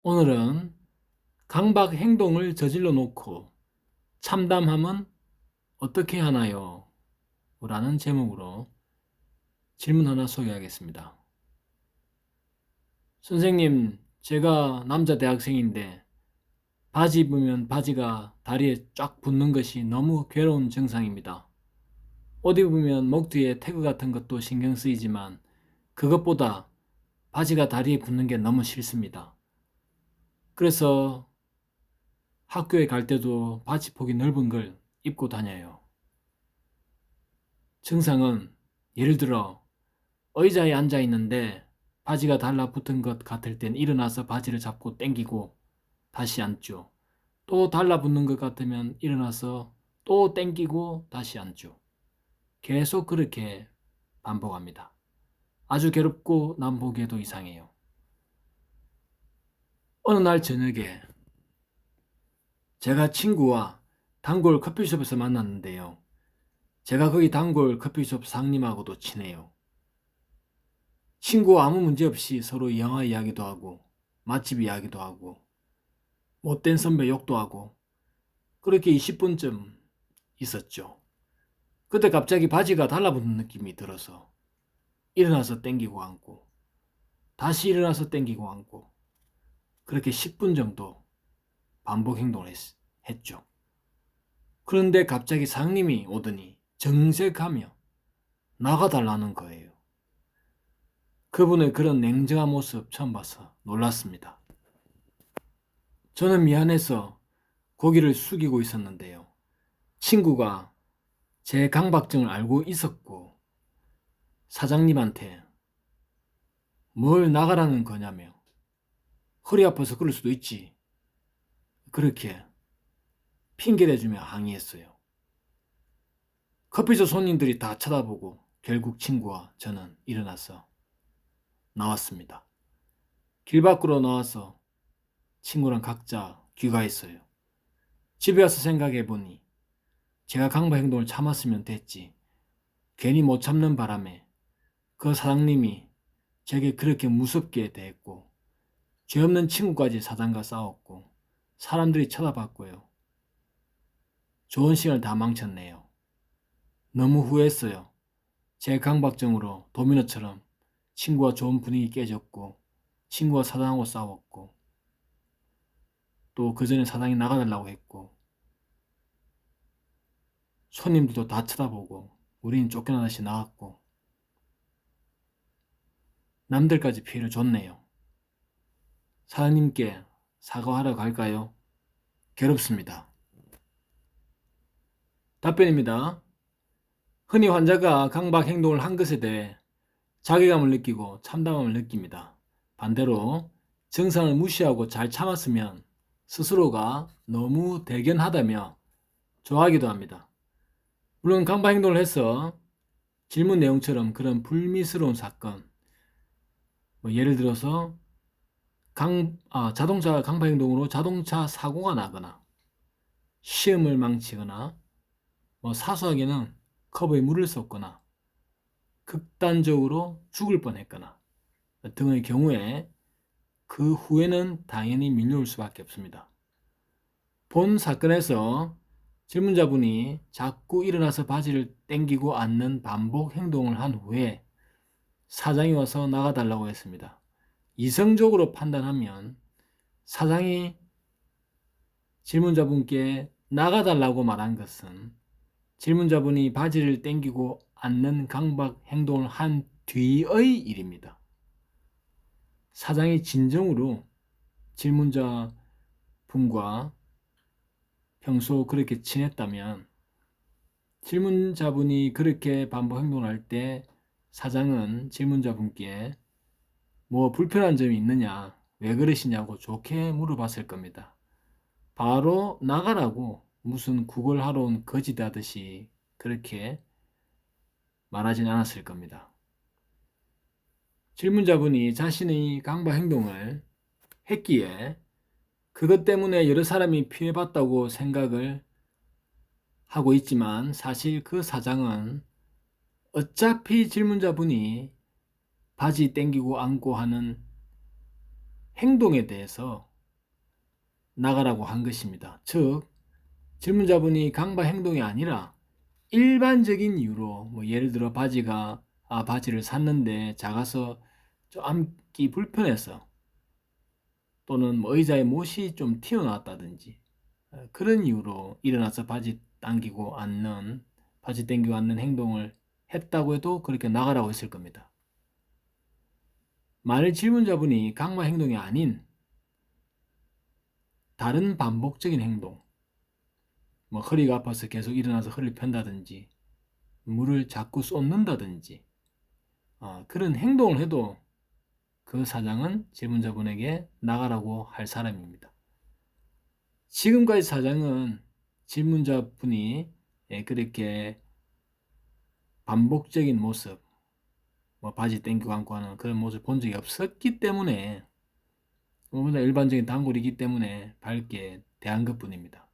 오늘은 강박 행동을 저질러 놓고 참담함은 어떻게 하나요? 라는 제목으로 질문 하나 소개하겠습니다. 선생님, 제가 남자 대학생인데 바지 입으면 바지가 다리에 쫙 붙는 것이 너무 괴로운 증상입니다. 옷 입으면 목 뒤에 태그 같은 것도 신경 쓰이지만 그것보다 바지가 다리에 붙는 게 너무 싫습니다. 그래서 학교에 갈 때도 바지폭이 넓은 걸 입고 다녀요. 증상은 예를 들어 의자에 앉아 있는데 바지가 달라붙은 것 같을 땐 일어나서 바지를 잡고 당기고 다시 앉죠. 또 달라붙는 것 같으면 일어나서 또 당기고 다시 앉죠. 계속 그렇게 반복합니다. 아주 괴롭고 남 보기에도 이상해요. 어느 날 저녁에 제가 친구와 단골 커피숍에서 만났는데요. 제가 거기 단골 커피숍 상님하고도 친해요. 친구와 아무 문제 없이 서로 영화 이야기도 하고 맛집 이야기도 하고 못된 선배 욕도 하고 그렇게 20분쯤 있었죠. 그때 갑자기 바지가 달라붙는 느낌이 들어서 일어나서 땡기고 앉고 다시 일어나서 땡기고 앉고 그렇게 10분 정도 반복 행동을 했죠. 그런데 갑자기 상님이 오더니 정색하며 나가달라는 거예요. 그분의 그런 냉정한 모습 처음 봐서 놀랐습니다. 저는 미안해서 고개를 숙이고 있었는데요. 친구가 제 강박증을 알고 있었고 사장님한테 뭘 나가라는 거냐며 허리 아파서 그럴 수도 있지 그렇게 핑계대주며 항의했어요. 커피숍 손님들이 다 쳐다보고 결국 친구와 저는 일어나서 나왔습니다. 길 밖으로 나와서 친구랑 각자 귀가했어요. 집에 와서 생각해보니 제가 강박 행동을 참았으면 됐지. 괜히 못 참는 바람에 그 사장님이 제게 그렇게 무섭게 대했고 죄 없는 친구까지 사장과 싸웠고 사람들이 쳐다봤고요. 좋은 시간을 다 망쳤네요. 너무 후회했어요. 제 강박증으로 도미노처럼 친구와 좋은 분위기 깨졌고 친구와 사장하고 싸웠고 또 그 전에 사장이 나가달라고 했고 손님들도 다 쳐다보고 우리는 쫓겨나다시 나갔고 남들까지 피해를 줬네요. 사장님께 사과하러 갈까요? 괴롭습니다. 답변입니다. 흔히 환자가 강박 행동을 한 것에 대해 자괴감을 느끼고 참담함을 느낍니다. 반대로 증상을 무시하고 잘 참았으면 스스로가 너무 대견하다며 좋아하기도 합니다. 물론 강박 행동을 해서 질문 내용처럼 그런 불미스러운 사건, 예를 들어서 자동차 강박 행동으로 자동차 사고가 나거나 시험을 망치거나 사소하게는 커브에 물을 쏟거나 극단적으로 죽을 뻔했거나 등의 경우에 그 후에는 당연히 밀려올 수밖에 없습니다. 본 사건에서 질문자분이 자꾸 일어나서 바지를 당기고 앉는 반복 행동을 한 후에 사장이 와서 나가달라고 했습니다. 이성적으로 판단하면 사장이 질문자분께 나가달라고 말한 것은 질문자분이 바지를 당기고 앉는 강박 행동을 한 뒤의 일입니다. 사장이 진정으로 질문자 분과 평소 그렇게 친했다면 질문자분이 그렇게 반복 행동을 할 때 사장은 질문자분께 뭐 불편한 점이 있느냐, 왜 그러시냐고 좋게 물어봤을 겁니다. 바로 나가라고 무슨 구걸하러 온 거지다 하듯이 그렇게 말하진 않았을 겁니다. 질문자분이 자신의 강박 행동을 했기에 그것 때문에 여러 사람이 피해봤다고 생각을 하고 있지만 사실 그 사장은 어차피 질문자분이 바지 당기고 앉고 하는 행동에 대해서 나가라고 한 것입니다. 즉, 질문자분이 강박 행동이 아니라 일반적인 이유로 뭐 예를 들어 바지를 샀는데 작아서 좀 앉기 불편해서 또는 뭐 의자에 못이 좀 튀어나왔다든지 그런 이유로 일어나서 바지 당기고 앉는 행동을 했다고 해도 그렇게 나가라고 했을 겁니다. 만일 질문자분이 강박 행동이 아닌 다른 반복적인 행동, 뭐 허리가 아파서 계속 일어나서 허리를 편다든지 물을 자꾸 쏟는다든지 그런 행동을 해도 그 사장은 질문자분에게 나가라고 할 사람입니다. 지금까지 사장은 질문자분이 그렇게 반복적인 모습, 뭐 바지 땡기고 안고 하는 그런 모습을 본 적이 없었기 때문에 너무나 일반적인 단골이기 때문에 밝게 대한 것뿐입니다.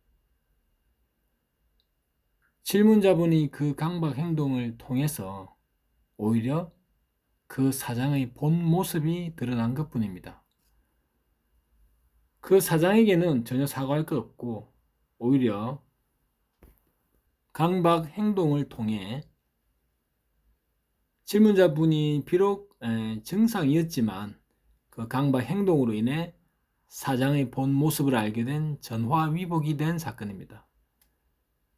질문자분이 그 강박 행동을 통해서 오히려 그 사장의 본 모습이 드러난 것뿐입니다. 그 사장에게는 전혀 사과할 것 없고 오히려 강박 행동을 통해 질문자분이 비록 정상이었지만 그 강박 행동으로 인해 사장의 본 모습을 알게 된 전화위복이 된 사건입니다.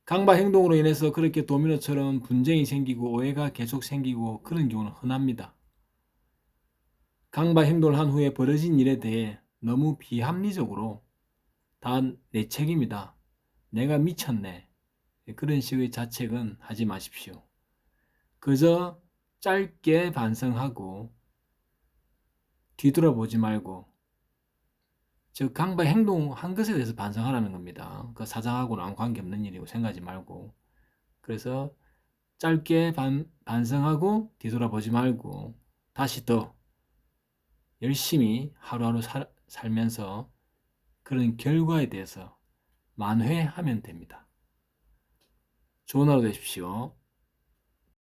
강박 행동으로 인해서 그렇게 도미노처럼 분쟁이 생기고 오해가 계속 생기고 그런 경우는 흔합니다. 강박 행동을 한 후에 벌어진 일에 대해 너무 비합리적으로 다 내 책임이다, 내가 미쳤네, 그런 식의 자책은 하지 마십시오. 그저 짧게 반성하고 뒤돌아보지 말고, 즉 강박 행동한 것에 대해서 반성하라는 겁니다. 그 사장하고는 아무 관계없는 일이고 생각하지 말고, 그래서 짧게 반성하고 뒤돌아보지 말고 다시 더 열심히 하루하루 살면서 그런 결과에 대해서 만회하면 됩니다. 좋은 하루 되십시오.